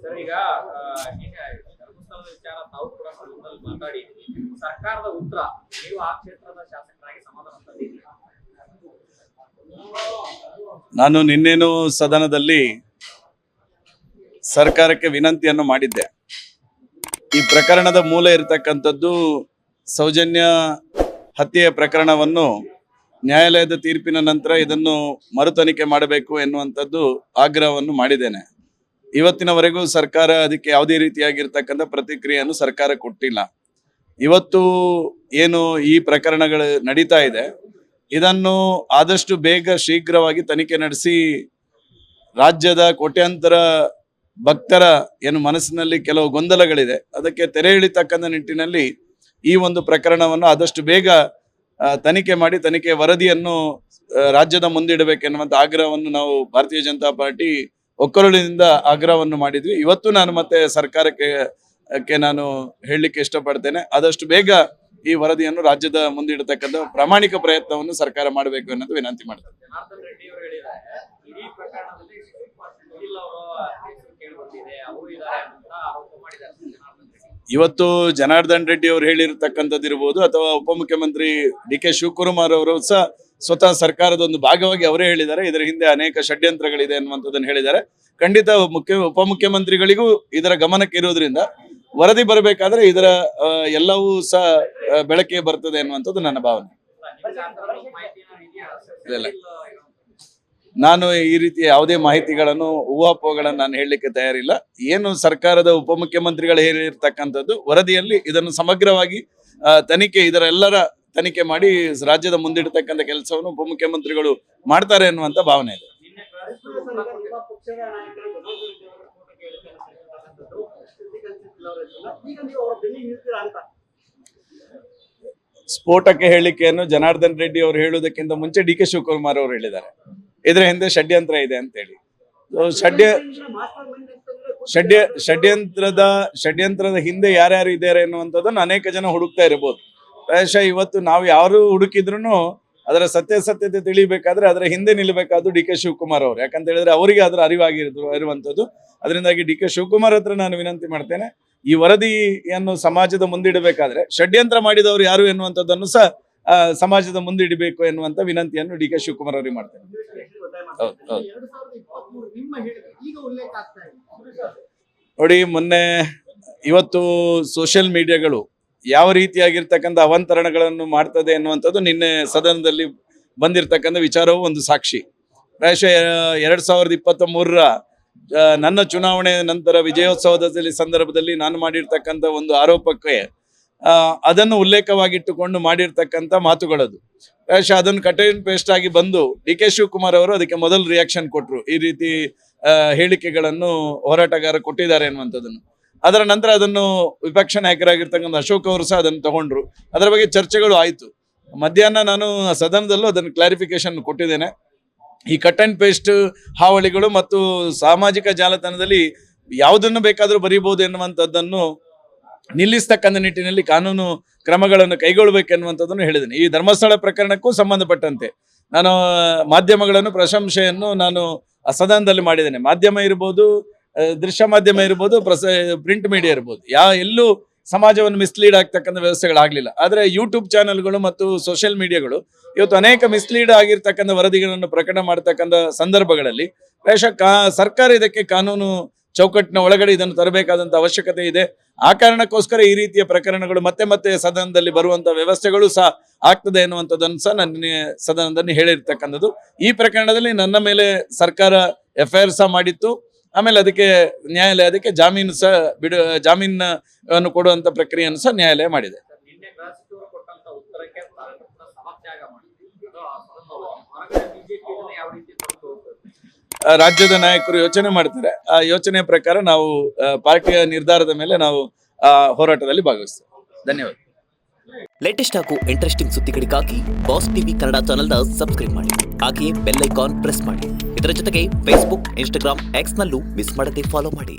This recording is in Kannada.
ಸರ್ ಈಗ ಈಗ ಧರ್ಮಸ್ಥಳದ ವಿಚಾರ ತಾವು ಕೂಡ ಸದನದಲ್ಲಿ ಮಾತಾಡಿದ್ರಿ. ಸರ್ಕಾರದ ಉತ್ತರ ನೀವು ಆ ಕ್ಷೇತ್ರದ ಶಾಸಕರಾಗಿ ಸಮಾಧಾನ ತಂದಿದ್ದೀರಿ. ನಾನು ನಿನ್ನೇನು ಸದನದಲ್ಲಿ ಸರ್ಕಾರಕ್ಕೆ ವಿನಂತಿಯನ್ನು ಮಾಡಿದ್ದೆ. ಈ ಪ್ರಕರಣದ ಮೂಲ ಇರತಕ್ಕಂಥದ್ದು ಸೌಜನ್ಯ ಹತ್ಯೆಯ ಪ್ರಕರಣವನ್ನು ನ್ಯಾಯಾಲಯದ ತೀರ್ಪಿನ ನಂತರ ಇದನ್ನು ಮರುತನಿಖೆ ಮಾಡಬೇಕು ಎನ್ನುವಂಥದ್ದು ಆಗ್ರಹವನ್ನು ಮಾಡಿದ್ದೇನೆ. ಇವತ್ತಿನವರೆಗೂ ಸರ್ಕಾರ ಅದಕ್ಕೆ ಯಾವುದೇ ರೀತಿಯಾಗಿರ್ತಕ್ಕಂಥ ಪ್ರತಿಕ್ರಿಯೆಯನ್ನು ಸರ್ಕಾರ ಕೊಟ್ಟಿಲ್ಲ. ಇವತ್ತು ಏನು ಈ ಪ್ರಕರಣಗಳು ನಡೀತಾ ಇದೆ, ಇದನ್ನು ಆದಷ್ಟು ಬೇಗ ಶೀಘ್ರವಾಗಿ ತನಿಖೆ ನಡೆಸಿ ರಾಜ್ಯದ ಕೋಟ್ಯಾಂತರ ಭಕ್ತರ ಏನು ಮನಸ್ಸಿನಲ್ಲಿ ಕೆಲವು ಗೊಂದಲಗಳಿದೆ ಅದಕ್ಕೆ ತೆರೆ ಎಳಿತಕ್ಕಂಥ ನಿಟ್ಟಿನಲ್ಲಿ ಈ ಒಂದು ಪ್ರಕರಣವನ್ನು ಆದಷ್ಟು ಬೇಗ ತನಿಖೆ ಮಾಡಿ ತನಿಖೆ ವರದಿಯನ್ನು ರಾಜ್ಯದ ಮುಂದಿಡಬೇಕೆನ್ನುವಂಥ ಆಗ್ರಹವನ್ನು ನಾವು ಭಾರತೀಯ ಜನತಾ ಪಾರ್ಟಿ ಒಕ್ಕರುಳಿನಿಂದ ಆಗ್ರಹವನ್ನು ಮಾಡಿದ್ವಿ. ಇವತ್ತು ನಾನು ಮತ್ತೆ ಸರ್ಕಾರಕ್ಕೆ ನಾನು ಹೇಳಲಿಕ್ಕೆ ಇಷ್ಟಪಡ್ತೇನೆ, ಆದಷ್ಟು ಬೇಗ ಈ ವರದಿಯನ್ನು ರಾಜ್ಯದ ಮುಂದಿಡತಕ್ಕಂಥ ಪ್ರಾಮಾಣಿಕ ಪ್ರಯತ್ನವನ್ನು ಸರ್ಕಾರ ಮಾಡಬೇಕು ಅನ್ನೋದು ವಿನಂತಿ ಮಾಡ್ತೇನೆ. ಜನಾರ್ದನ್ ರೆಡ್ಡಿ ಅವರು ಹೇಳಿದ್ದಾರೆ, ಇಡೀ ಪ್ರಕರಣದಲ್ಲಿ ಸುನಿಲ್ ಅವರ ಹೆಸರು ಕೇಳಿಬಂದಿದೆ, ಅವರು ಇದ್ದಾರೆ ಅಂತ ಆರೋಪ ಮಾಡಿದ್ದಾರೆ ಜನಾರ್ದನ್ ರೆಡ್ಡಿ. ಇವತ್ತು ಜನಾರ್ದನ್ ರೆಡ್ಡಿ ಅವರು ಹೇಳಿರ್ತಕ್ಕಂಥದ್ದು ಇರ್ಬೋದು ಅಥವಾ ಉಪಮುಖ್ಯಮಂತ್ರಿ ಡಿ.ಕೆ. ಶಿವಕುಮಾರ್ ಅವರು ಸಹ ಸ್ವತಃ ಸರ್ಕಾರದ ಒಂದು ಭಾಗವಾಗಿ ಅವರೇ ಹೇಳಿದ್ದಾರೆ ಇದರ ಹಿಂದೆ ಅನೇಕ ಷಡ್ಯಂತ್ರಗಳಿದೆ ಅನ್ನುವಂಥದ್ದನ್ನು ಹೇಳಿದ್ದಾರೆ. ಖಂಡಿತ ಉಪಮುಖ್ಯಮಂತ್ರಿಗಳಿಗೂ ಇದರ ಗಮನಕ್ಕೆ ಇರೋದ್ರಿಂದ ವರದಿ ಬರಬೇಕಾದ್ರೆ ಇದರ ಎಲ್ಲವೂ ಸಹ ಬೆಳಕಿಗೆ ಬರ್ತದೆ ಅನ್ನುವಂಥದ್ದು ನನ್ನ ಭಾವನೆ. ಇಲ್ಲ, ನಾನು ಈ ರೀತಿಯ ಯಾವುದೇ ಮಾಹಿತಿಗಳನ್ನು ಊಹಾಪೋಹಗಳನ್ನು ನಾನು ಹೇಳಲಿಕ್ಕೆ ತಯಾರಿಲ್ಲ. ಏನು ಸರ್ಕಾರದ ಉಪಮುಖ್ಯಮಂತ್ರಿಗಳು ಹೇಳಿರ್ತಕ್ಕಂಥದ್ದು ವರದಿಯಲ್ಲಿ ಇದನ್ನು ಸಮಗ್ರವಾಗಿ ತನಿಖೆ ಇದರ ಎಲ್ಲರ ತನಿಖೆ ಮಾಡಿ ರಾಜ್ಯದ ಮುಂದಿಡತಕ್ಕಂಥ ಕೆಲಸವನ್ನು ಉಪಮುಖ್ಯಮಂತ್ರಿಗಳು ಮಾಡ್ತಾರೆ ಅನ್ನುವಂಥ ಭಾವನೆ ಇದೆ. ಸ್ಫೋಟಕ್ಕೆ ಹೇಳಿಕೆಯನ್ನು ಜನಾರ್ದನ್ ರೆಡ್ಡಿ ಅವರು ಹೇಳುವುದಕ್ಕಿಂತ ಮುಂಚೆ ಡಿ.ಕೆ. ಶಿವಕುಮಾರ್ ಅವರು ಹೇಳಿದ್ದಾರೆ ಇದರ ಹಿಂದೆ ಷಡ್ಯಂತ್ರ ಇದೆ ಅಂತ ಹೇಳಿ. ಷಡ್ಯಂತ್ರದ ಹಿಂದೆ ಯಾರ್ಯಾರು ಇದ್ದಾರೆ ಅನ್ನುವಂಥದ್ದನ್ನು ಅನೇಕ ಜನ ಹುಡುಕ್ತಾ ಇರಬಹುದು. ಪ್ರಾಯಶಃ ಇವತ್ತು ನಾವು ಯಾರು ಹುಡುಕಿದ್ರು ಅದರ ಸತ್ಯಾಸತ್ಯತೆ ತಿಳಿಬೇಕಾದ್ರೆ ಅದರ ಹಿಂದೆ ನಿಲ್ಲಬೇಕಾದ್ರು ಡಿ.ಕೆ. ಶಿವಕುಮಾರ್ ಅವರು. ಯಾಕಂತ ಹೇಳಿದ್ರೆ ಅವರಿಗೆ ಅದರ ಇರುವಂಥದ್ದು. ಅದರಿಂದಾಗಿ ಡಿ.ಕೆ. ಶಿವಕುಮಾರ್ ಹತ್ರ ನಾನು ವಿನಂತಿ ಮಾಡ್ತೇನೆ, ಈ ವರದಿಯನ್ನು ಸಮಾಜದ ಮುಂದಿಡಬೇಕಾದ್ರೆ ಷಡ್ಯಂತ್ರ ಮಾಡಿದವರು ಯಾರು ಎನ್ನುವಂಥದ್ದನ್ನು ಸಹ ಸಮಾಜದ ಮುಂದಿಡಬೇಕು ಎನ್ನುವಂತ ವಿನಂತಿಯನ್ನು ಡಿ.ಕೆ. ಶಿವಕುಮಾರ್ ಅವರಿಗೆ ಮಾಡ್ತೇನೆ. ನೋಡಿ, ಇವತ್ತು ಸೋಷಿಯಲ್ ಮೀಡಿಯಾಗಳು ಯಾವ ರೀತಿಯಾಗಿರ್ತಕ್ಕಂಥ ಅವಾಂತರಣಗಳನ್ನು ಮಾಡ್ತದೆ ಎನ್ನುವಂಥದ್ದು ನಿನ್ನೆ ಸದನದಲ್ಲಿ ಬಂದಿರತಕ್ಕಂಥ ವಿಚಾರವು ಒಂದು ಸಾಕ್ಷಿ. ಪ್ರಾಯಶಃ 2023 ನನ್ನ ಚುನಾವಣೆ ನಂತರ ವಿಜಯೋತ್ಸವದ ಸಂದರ್ಭದಲ್ಲಿ ನಾನು ಮಾಡಿರ್ತಕ್ಕಂಥ ಒಂದು ಆರೋಪಕ್ಕೆ ಅದನ್ನು ಉಲ್ಲೇಖವಾಗಿಟ್ಟುಕೊಂಡು ಮಾಡಿರ್ತಕ್ಕಂಥ ಮಾತುಗಳದು. ಪ್ರಾಯಶಃ ಅದನ್ನು ಕಟ್ ಅಂಡ್ ಪೇಸ್ಟ್ ಆಗಿ ಬಂದು ಡಿ.ಕೆ. ಶಿವಕುಮಾರ್ ಅವರು ಅದಕ್ಕೆ ಮೊದಲು ರಿಯಾಕ್ಷನ್ ಕೊಟ್ಟರು, ಈ ರೀತಿ ಹೇಳಿಕೆಗಳನ್ನು ಹೋರಾಟಗಾರ ಕೊಟ್ಟಿದ್ದಾರೆ ಅನ್ನುವಂಥದ್ದನ್ನು. ಅದರ ನಂತರ ಅದನ್ನು ವಿಪಕ್ಷ ನಾಯಕರಾಗಿರ್ತಕ್ಕಂಥ ಅಶೋಕ್ ಅವರು ಸಹ ಅದನ್ನು ತಗೊಂಡ್ರು. ಅದರ ಬಗ್ಗೆ ಚರ್ಚೆಗಳು ಆಯಿತು. ಮಧ್ಯಾಹ್ನ ನಾನು ಸದನದಲ್ಲೂ ಅದನ್ನು ಕ್ಲಾರಿಫಿಕೇಶನ್ ಕೊಟ್ಟಿದ್ದೇನೆ. ಈ ಕಟ್ ಅಂಡ್ ಪೇಸ್ಟ್ ಹಾವಳಿಗಳು ಮತ್ತು ಸಾಮಾಜಿಕ ಜಾಲತಾಣದಲ್ಲಿ ಯಾವುದನ್ನು ಬೇಕಾದರೂ ಬರೀಬಹುದು ಎನ್ನುವಂಥದ್ದನ್ನು ನಿಲ್ಲಿಸ್ತಕ್ಕಂಥ ನಿಟ್ಟಿನಲ್ಲಿ ಕಾನೂನು ಕ್ರಮಗಳನ್ನು ಕೈಗೊಳ್ಳಬೇಕೆನ್ನುವಂಥದ್ದನ್ನು ಹೇಳಿದ್ದೇನೆ. ಈ ಧರ್ಮಸ್ಥಳ ಪ್ರಕರಣಕ್ಕೂ ಸಂಬಂಧಪಟ್ಟಂತೆ ನಾನು ಮಾಧ್ಯಮಗಳನ್ನು ಪ್ರಶಂಸೆಯನ್ನು ನಾನು ಸದನದಲ್ಲಿ ಮಾಡಿದ್ದೇನೆ. ಮಾಧ್ಯಮ ಇರ್ಬೋದು, ದೃಶ್ಯ ಮಾಧ್ಯಮ ಇರ್ಬೋದು, ಪ್ರಿಂಟ್ ಮೀಡಿಯಾ ಇರ್ಬೋದು, ಎಲ್ಲೂ ಸಮಾಜವನ್ನು ಮಿಸ್ಲೀಡ್ ಆಗ್ತಕ್ಕಂಥ ವ್ಯವಸ್ಥೆಗಳಾಗಲಿಲ್ಲ. ಆದರೆ ಯೂಟ್ಯೂಬ್ ಚಾನೆಲ್ಗಳು ಮತ್ತು ಸೋಷಿಯಲ್ ಮೀಡಿಯಾಗಳು ಇವತ್ತು ಅನೇಕ ಮಿಸ್ಲೀಡ್ ಆಗಿರ್ತಕ್ಕಂಥ ವರದಿಗಳನ್ನು ಪ್ರಕಟ ಮಾಡತಕ್ಕಂಥ ಸಂದರ್ಭಗಳಲ್ಲಿ ಪ್ರಾಯಶಃ ಸರ್ಕಾರ ಇದಕ್ಕೆ ಕಾನೂನು ಚೌಕಟ್ಟಿನ ಒಳಗಡೆ ಇದನ್ನು ತರಬೇಕಾದಂಥ ಅವಶ್ಯಕತೆ ಇದೆ. ಆ ಕಾರಣಕ್ಕೋಸ್ಕರ ಈ ರೀತಿಯ ಪ್ರಕರಣಗಳು ಮತ್ತೆ ಮತ್ತೆ ಸದನದಲ್ಲಿ ಬರುವಂಥ ವ್ಯವಸ್ಥೆಗಳು ಸಹ ಆಗ್ತದೆ ಎನ್ನುವಂಥದ್ದನ್ನು ಸಹ ನನ್ನ ಸದನದಲ್ಲಿ ಹೇಳಿರ್ತಕ್ಕಂಥದ್ದು. ಈ ಪ್ರಕರಣದಲ್ಲಿ ನನ್ನ ಮೇಲೆ ಸರ್ಕಾರ FIR ಸಹ ಮಾಡಿತ್ತು. ಆಮೇಲೆ ಅದಕ್ಕೆ ನ್ಯಾಯಾಲಯ ಅದಕ್ಕೆ ಜಾಮೀನನ್ನು ಕೊಡುವಂತ ಪ್ರಕ್ರಿಯೆಯನ್ನು ಸಹ ನ್ಯಾಯಾಲಯ ಮಾಡಿದೆ. ರಾಜ್ಯದ ನಾಯಕರು ಯೋಚನೆ ಮಾಡ್ತಾರೆ, ಆ ಯೋಚನೆ ಪ್ರಕಾರ ನಾವು ಪಾರ್ಟಿಯ ನಿರ್ಧಾರದ ಮೇಲೆ ನಾವು ಹೋರಾಟದಲ್ಲಿ ಭಾಗವಹಿಸ್ತೇವೆ. ಧನ್ಯವಾದ. ಲೇಟೆಸ್ಟ್ ಹಾಗೂ ಇಂಟ್ರೆಸ್ಟಿಂಗ್ ಸುದ್ದಿಗಳಿಗಾಗಿ ಬಾಸ್ ಟಿವಿ ಕನ್ನಡ ಚಾನೆಲ್ನ ಸಬ್ಸ್ಕ್ರೈಬ್ ಮಾಡಿ. ಹಾಗೆಯೇ ಬೆಲ್ ಐಕಾನ್ ಪ್ರೆಸ್ ಮಾಡಿ. ಇದರ ಜೊತೆಗೆ ಫೇಸ್ಬುಕ್, ಇನ್ಸ್ಟಾಗ್ರಾಮ್, ಎಕ್ಸ್ ನಲ್ಲೂ ಮಿಸ್ ಮಾಡದೆ ಫಾಲೋ ಮಾಡಿ.